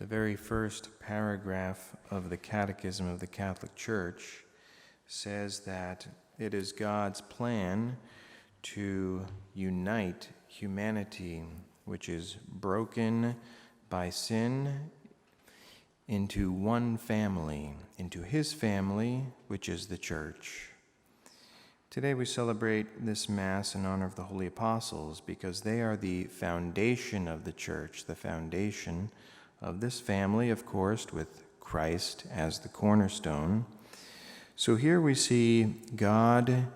The very first paragraph of the Catechism of the Catholic Church says that it is God's plan to unite humanity, which is broken by sin, into one family, into his family, which is the Church. Today we celebrate this Mass in honor of the Holy Apostles because they are the foundation of the Church, the foundation of this family, of course, with Christ as the cornerstone. So here we see God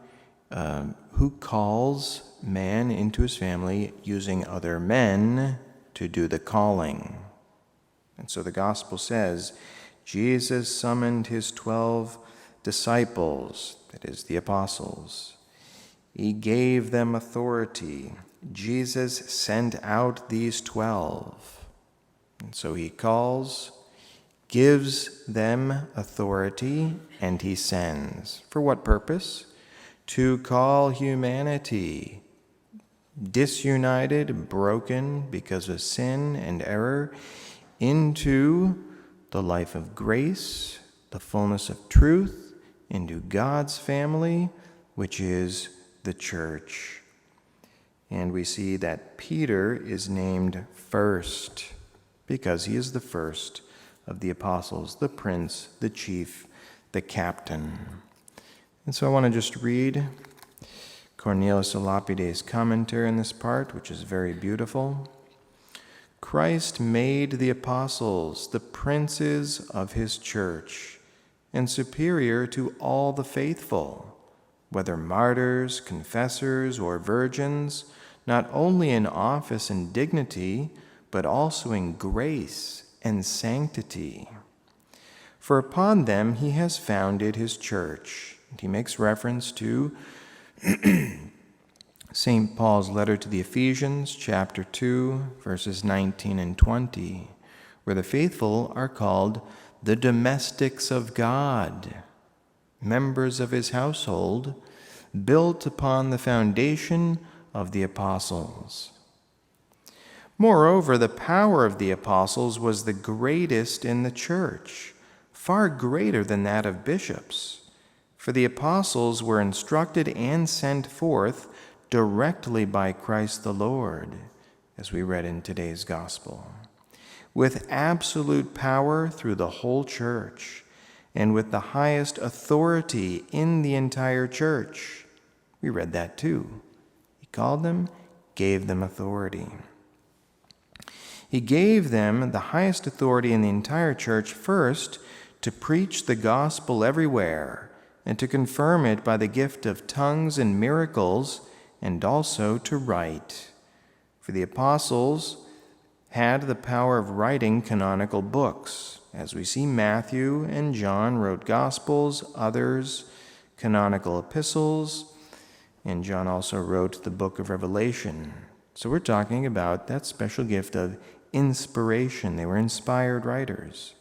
who calls man into his family using other men to do the calling. And so the Gospel says, Jesus summoned his 12 disciples, that is, the apostles. He gave them authority. Jesus sent out these 12. And so he calls, gives them authority, and he sends. For what purpose? To call humanity, disunited, broken because of sin and error, into the life of grace, the fullness of truth, into God's family, which is the Church. And we see that Peter is named first, because he is the first of the apostles, the prince, the chief, the captain. And so I want to just read Cornelius a Lapide's commentary on this part, which is very beautiful. Christ made the apostles the princes of his church and superior to all the faithful, whether martyrs, confessors, or virgins, not only in office and dignity, but also in grace and sanctity. For upon them he has founded his church. And he makes reference to St. Paul's letter to the Ephesians, chapter 2, verses 19 and 20, where the faithful are called the domestics of God, members of his household, built upon the foundation of the apostles. Moreover, the power of the apostles was the greatest in the church, far greater than that of bishops. For the apostles were instructed and sent forth directly by Christ the Lord, as we read in today's gospel, with absolute power through the whole church, and with the highest authority in the entire church. We read that too. He called them, gave them authority. He gave them the highest authority in the entire church, first, to preach the gospel everywhere, and to confirm it by the gift of tongues and miracles, and also to write. For the apostles had the power of writing canonical books. As we see, Matthew and John wrote gospels, others canonical epistles, and John also wrote the book of Revelation. So we're talking about that special gift of inspiration. They were inspired writers.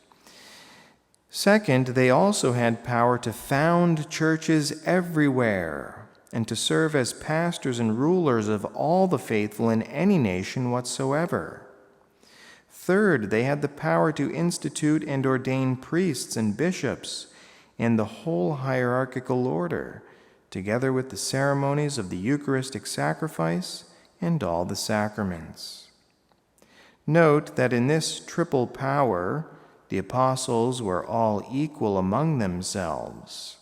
Second, they also had power to found churches everywhere and to serve as pastors and rulers of all the faithful in any nation whatsoever. Third, they had the power to institute and ordain priests and bishops and the whole hierarchical order, together with the ceremonies of the Eucharistic sacrifice and all the sacraments. Note that in this triple power, the apostles were all equal among themselves,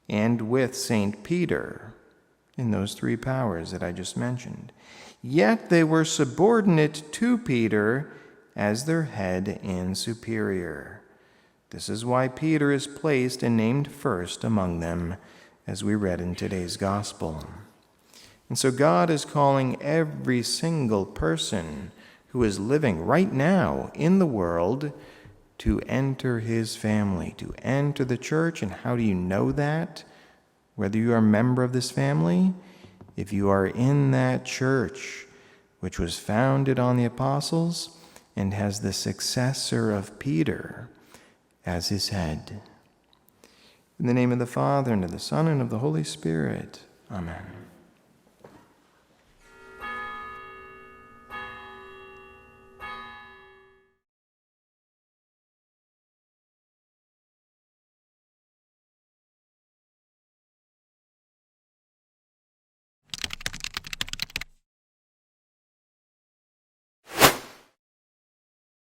and with St. Peter, in those three powers that I just mentioned. Yet they were subordinate to Peter as their head and superior. This is why Peter is placed and named first among them, as we read in today's gospel. And so God is calling every single person who is living right now in the world to enter his family, to enter the church. And how do you know that? Whether you are a member of this family, if you are in that church, which was founded on the apostles and has the successor of Peter as his head. In the name of the Father, and of the Son, and of the Holy Spirit. Amen.